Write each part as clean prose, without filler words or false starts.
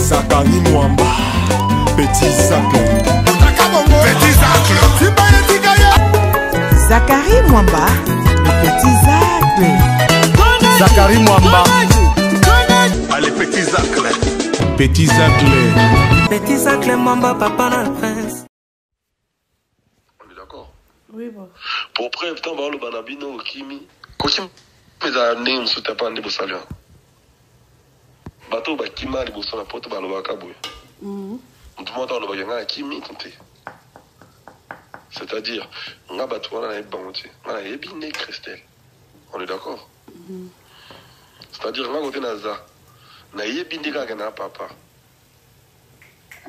Zakari Mwamba, Petit Zacle. Petit Zacle. Zakari Mwamba, le Petit Zacle. Zakari Mwamba. Allez, Petit Zacle. Petit Zacle. Petit Zacle Mwamba, papa na prince. On est d'accord? Oui, bon. Pour preuve, tant le banabino Kimi. Kokim, mais à name sous ta pande de Bossalia. Bateau Bakima de Bossana Poto Balobakaboy. On te montre le bagage Kimi, c'est-à-dire, on a battu on a ébranlé, on a ébiné Christelle. On est d'accord? C'est-à-dire, on a côté Naza. On a ébiné Gagana papa.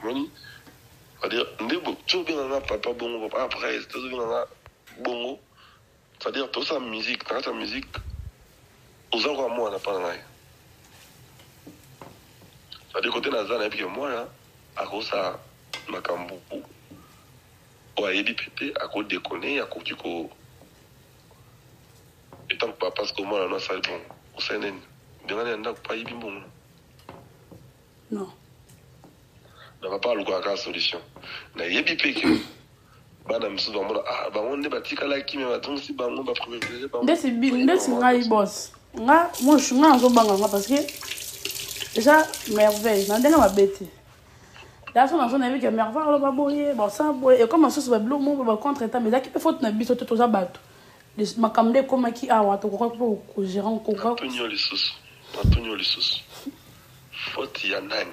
C'est-à-dire, ndebo, tu bien papa bon après, tu bien bon. C'est-à-dire, toute sa musique, dans sa musique, aux gens comme moi, on n'a pas rien. C'est-à-dire, côté Naza, on a bien moi, à cause de ma cambo. Ou à Ebi Pépé, à cause de déconner, à cause du coup. Et tant que papa, parce que moi, on a ça bon. Au CNN, bien, on n'a pas Ebi bon. Non. On va pas avoir la solution. Na Ebi Pépé, bana msuba mona ah ba on ne batika la kimi baton si ba ngomba privilégié ba. Ndesi ngai boss. Nga moi je suis nga zo banga nga parce que déjà merveille, na ndenga mabete. Là son on a vu que merveille lo ba boye, bon ça boye et comme ça se va blo mo ba contre état mais là qui peut faut na biso to za bato. Les makamde comme qui a wa to ko gérant ko ko. Antonio Lissus. Faute ya nani?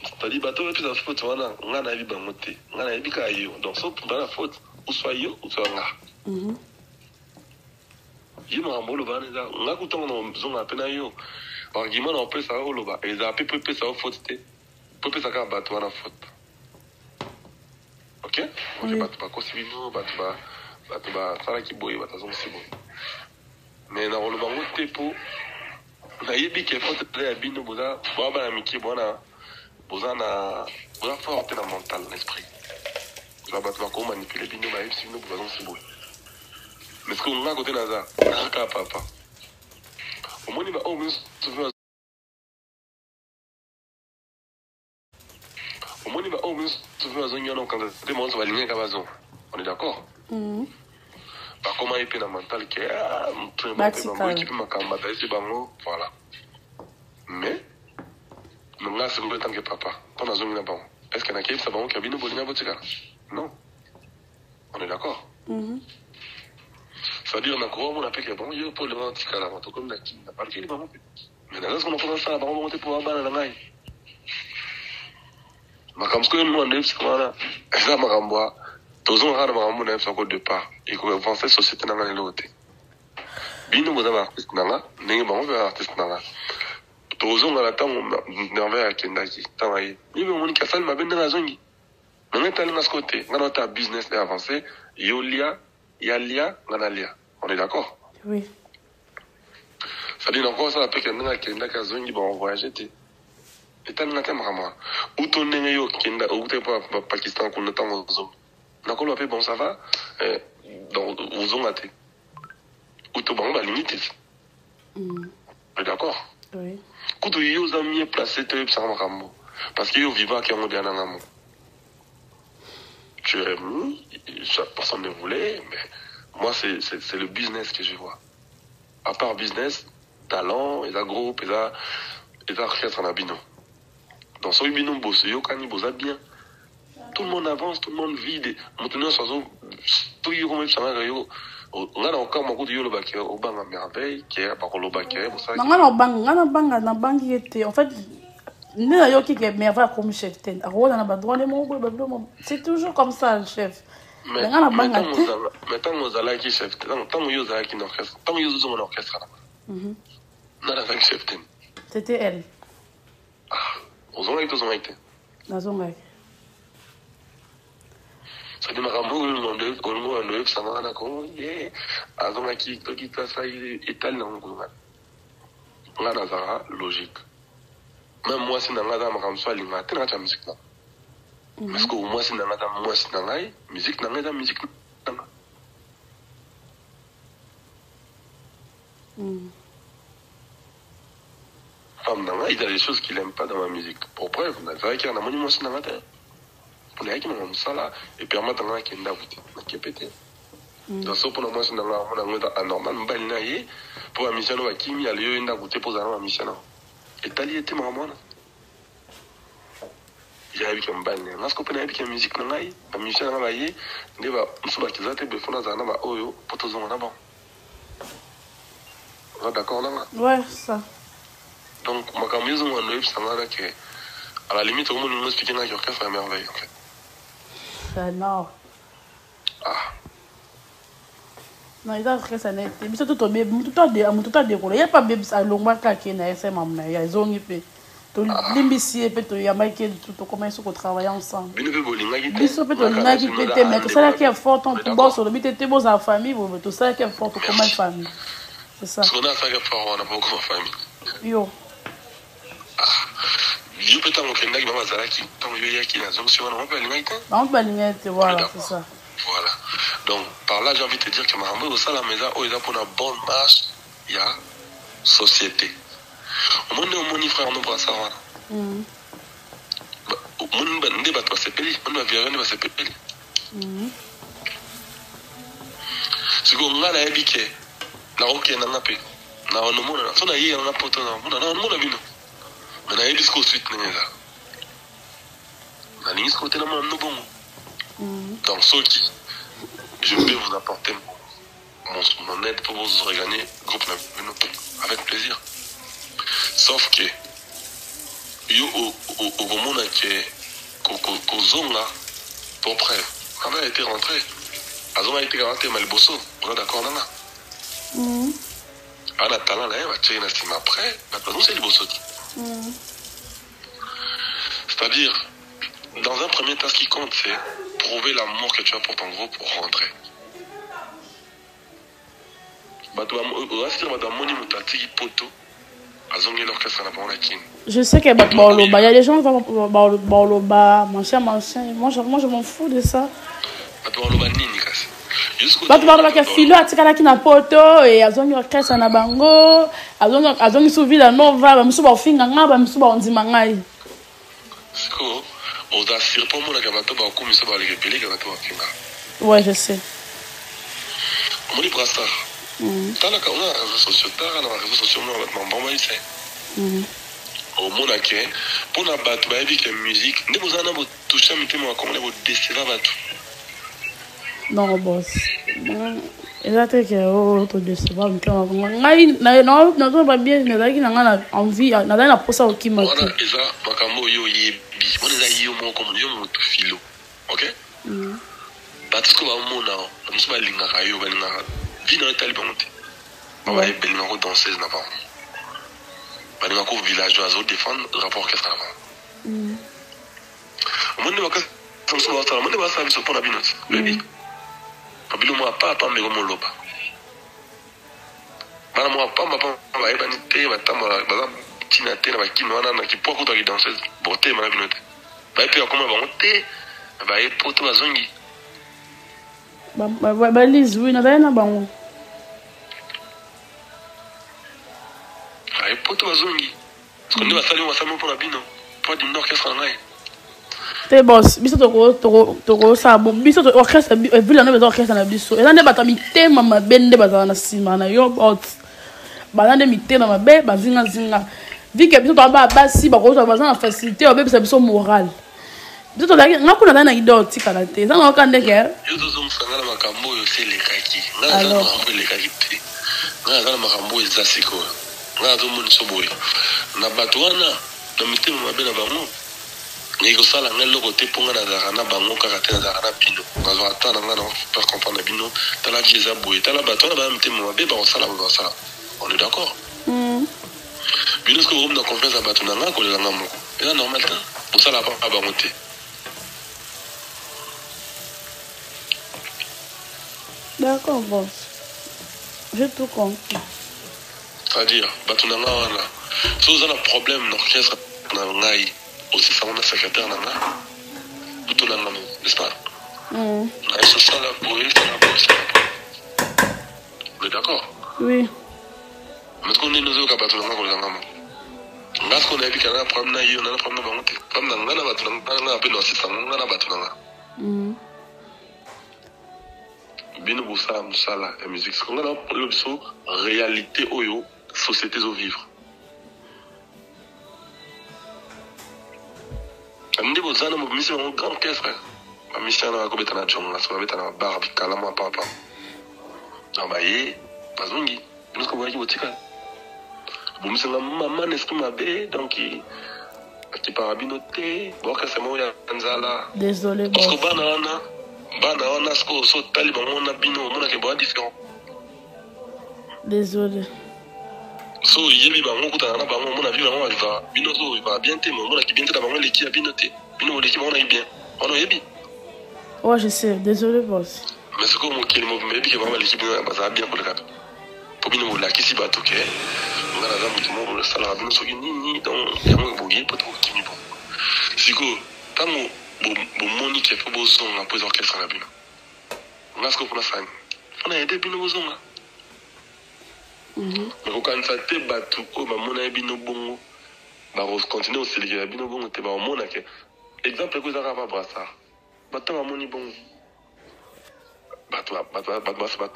C'est-à-dire, bateau est plus à faute, on a vu bangoté, on a vu qu'il donc sauf dans la faute, ou soit yo, ou soit là. Il m'a envoyé le vanessa, on a coupé mon zone à peine yo. Argument, on peut ça au loba, et ça a pu ça au faute, peut ça qu'un bateau à la faute. Ok? Ok, bateau pas cosivino, bateau ça là qui boye, bateau c'est bon. Mais dans le bangoté pour, on a eu qu'il faut te plaire à bino, boza, boaba amitié, bona. Vous avez fort dans le mental, l'esprit. Vous avez manipuler les binots, si nous pouvons se bouger. Mais ce qu'on a côté Naza, on a un cas papa. Au moins, il va au moins se faire. Au moins, il va au moins se faire un zone quand les gens vont aligner à Amazon. On est d'accord? Par comment il peut dans le mental qui est un peu qui peut m'accompagner, c'est bon, voilà. Mais, nous avons tant que papa. Quand on a zone là-bas, est-ce qu'il y a un sabon qui a bien bolina botika? Non. On est d'accord? C'est-à-dire, on a quoi, on a fait que bon, il y a pour le moment, tika là, on comme qui n'a pas le bon. Mais dans ce qu'on a commencé à on monter pour avoir la maille. Ma comme ce que nous on est, c'est quoi ça m'a renvoyé. Tous on a vraiment un peu de part. Et qu'on va avancer société dans la l'autre. Bien nous vous avez artiste nanga, n'est pas on veut artiste nanga. Tous on a la temps nerveux à Kendaki. Travailler. Il veut mon casal m'a bien dans la zone. On est allé dans ce côté. On a notre business est avancé. Yolia, Yalia, Nanalia. On est d'accord? Oui. Ça dit encore ça, après qu'il y a Kendaka zone qui va voyager. Et t'as un thème à moi. Où ton nez yo Kenda, où t'es pas Pakistan qu'on attend aux hommes. D'accord, on bon ça va. Donc aux hommes athées. Où ton banc va limiter. On est d'accord? Oui. Quand tu as amis placés, tu es parce que tu vivant qui ont dit un tu es chaque personne ne voulait, mais moi c'est le business que je vois. À part business, talent, et la groupe, et la orchestre en abino. Dans ce bino bosse, yo kani bossa bien. Tout le monde avance, tout le monde vit. Maintenant, tout le monde yo. On a encore beaucoup de yolo qui au bang à merveille, qui est par le bac, ça. Non, na bangi était. En fait, nous avons qui est merveille comme chef. C'est toujours comme ça, le chef. Mais tant nous allons qui chef, tant nous allons qui orchestre, tant nous allons orchestre là. Non, la chef. C'était elle. Ah, aux gens qui ont été. Ça dit ma rambo on le ça m'a ko azonga ki to ça ital na ngoma ngana za logique même moi si nanga za ma kam swali ma tena ta musique là parce que moi si nanga za moi si nanga musique nanga za musique nanga femme, il y a des choses qu'il n'aime pas dans ma musique. Pour preuve, on a dit qu'il y a un monument sur la terre. On a dit qu'il y a un ça là, et puis maintenant, il y a un qui est pété. Dans ce point, moi, c'est anormal, pour la mission, il y a un goûté pour la mission. Et t'as dit, tu m'as il y a eu un ban. Parce qu'on a eu une musique, la mission, il y a eu des d'accord, là? Ouais, ça. Donc, ma caméra, on a eu ça là que, à la limite, au moins, nous expliquons que l'orchestre est merveilleux, en fait. C'est non. Ah. Non, il a fait ça net. Mais c'est tout bien, tout a déroulé. Il n'y a pas de bébé à l'ombre qui est là, c'est maman. Il y a des hommes qui sont l'imbécile, peut-être, il y a Michael, tout comment ils sont travailler ensemble. Ils sont peut-être là qui pété, mais tout ça qui est fort, on peut bosser sur le but, tu es beau en famille, tout ça qui est fort, comment famille. C'est ça. Ce qu'on a fait fort, on n'a pas beaucoup de famille. Yo. Je peux t'en montrer que maman Zara qui tombe qui n'a jamais su on peut alimenter. On peut alimenter, voilà, c'est ça. Voilà. Donc, par là, j'ai envie de te dire que Mahambo, au sein de la maison, il a pour une bonne marche, il y a société. Au monde où mon frère, on ne voit ça. Mon débat va se payer, mon avion va se payer. Ce qu'on a là, c'est que la roque est en appel. Na on monde, on a eu un poteau, on a vu. Mais on a eu jusqu'au suite, on a eu jusqu'au côté de mon bon. Donc, ceux qui, je vais vous apporter mon aide pour vous regagner groupe avec plaisir. Sauf que, au moment où Zonga, pour preuve, quand elle a été rentrée, elle a été rentrée, mais elle bosso, on est d'accord, là. En attendant, là, elle va tirer une estime après, maintenant, c'est le bosso. C'est-à-dire, dans un premier temps, ce qui compte, c'est prouver l'amour que tu as pour ton groupe pour rentrer. Je sais qu'il y a des gens qui vont Baoloba, machin. Moi, je m'en fous de ça. Bato balobaka filo atikalaki na poto e azongi orchestre na bango azongi su Villa Nova bamisu baofinga nga bamisu baondima ngai. Ouais, je sais. On est brassard. T'as la on a réseaux sociaux, t'as la réseaux sociaux, on va te m'envoyer ça. Au monde à qui, pour la battre, bah, avec la musique, ne vous en avez touché, mais moi, comment vous décevez à battre. Non, boss. Exactement que autre décevez pas, mais non, pas bien, mais là, il a envie, il a la posa au Kim. Voilà, et ça, Makamo yo yebi, on est là yo mon comme yo mon filo, ok? Parce que va mon now, on se va linga kayo, va linga, vino est allé bonté. On va aller linga danseuse na pas. Va linga ko villageois au défendre rapport qu'est-ce qu'on va. On ne va pas comme ça, on ne va pas ça pour la binote, baby. Abilo moi pas mais comme loba. Bana moi pas va eba ni te va tama ba tina te na ba kino na ki poko to ki danseuse boté ma binote. Ba pe comme ba monter ba e poto bazongi. Ba lise oui na na bango. Ba e poto bazongi. Parce qu'on va saluer moi ça pour la bino. Pas du nord qu'est-ce qu'on a. Te boss, biso toko sa bon, biso orchestre Villa Nova orchestre na biso. Eza nde batami te mama bende batana na sima na yo out. Balande mi te na mabe bazinga zinga. Vike biso to ba basi ba ko to bazana facilité obe biso moral. Biso to laki ngakuna na ido tikala te. Eza ngaka ndeke. Yo to zo mfanga na makambo yo se lekaki. Na za makambo lekaki te. Na za makambo eza siko. Na zo mun soboy. Na batwana na mitema mabe na bango. Et que ça, la ngalo côté pour nga na na bango kaka te na na bino nga zo ata na nga na faire comprendre bino ta la vie za boye ta la bato na ba mtemo ba ba sala ba sala on est d'accord bino ce que vous na confiance à bato na nga ko la ngamo et là normal ta pour ça la pas ba monter D'accord boss, j'ai tout compris. C'est-à-dire bato na nga wala so ça le problème l'orchestre na ngai aussi ça on a secrétaire là tout là n'est-ce pas c'est ça la boue c'est la boue vous êtes d'accord oui mais qu'on est nous au cabaret là on Parce qu'on a vu qu'il y a un problème, on a un problème, comme dans le bateau, on a un peu de bateau. Bino Boussa, Moussala, la musique. Ce qu'on a la réalité, oyo, société au vivre. Amdi Bozana, mon mission, mon grand cœur, frère. Ma mission, on a combien de gens, on a sauvé dans la barre, puis calama, papa. Non, bah, pas zungi. Nous, qu'on voit qui est bon, c'est ma maman, n'est-ce que ma bé, donc, qui parabinoté, bon, que c'est moi, Yanzala. Désolé, parce que banana, ce qu'on saute, taliban, on a bino, on a qui boit différent. Désolé. So, il y a un coup à mon avis, on va bino, il va bien t'aimer, on a qui bien t'aimer, l'équipe a binoté. Bino, l'équipe, on a eu bien. On a eu bien. Ouais, je sais, désolé, boss. Mais c'est comme qui est le mouvement, qui est vraiment l'équipe, ça va bien pour le cap. Pour bino, la qui s'y bat, ok. On a la dame qui monte le salaire, bino, so, ni, donc, il y a un bouillie, pour tout, qui m'y bon. Si go, tant bon moni qui est pour besoin, on a posé orchestre à la bino. On a ce qu'on a fait. On a aidé bino besoin, là. Mais quand ça te bat tout, on a bino bongo. Bah, on continue aussi les bino bongo, te bat au monde, exemple, que vous avez à brassard. Bah, t'as un moni bongo. Bah,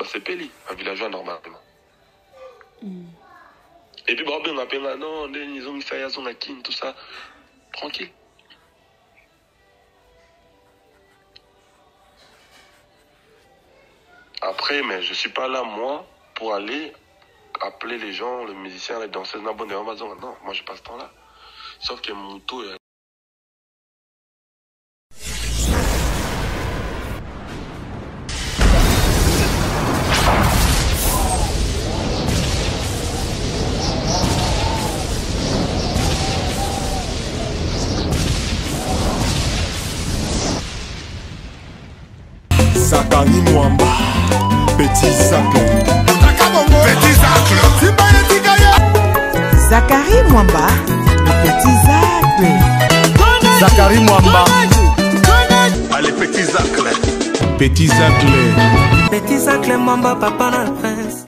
c'est peli, un villageois normalement. Et puis, bah, on appelle là, non, ils ont mis ça, ils ont la kin, tout ça. Tranquille. Après, mais je suis pas là, moi, pour aller appeler les gens, les musiciens, les danseuses, non, moi, je passe ce temps-là. Sauf que mon taux est... Zakari Mwamba, Petit Zacle. Petit Zacle. Zakari Mwamba, le Petit Zacle. Zakari Mwamba. Allez, Petit Zacle. Petit Zacle. Petit Zacle Mwamba, papa na prince.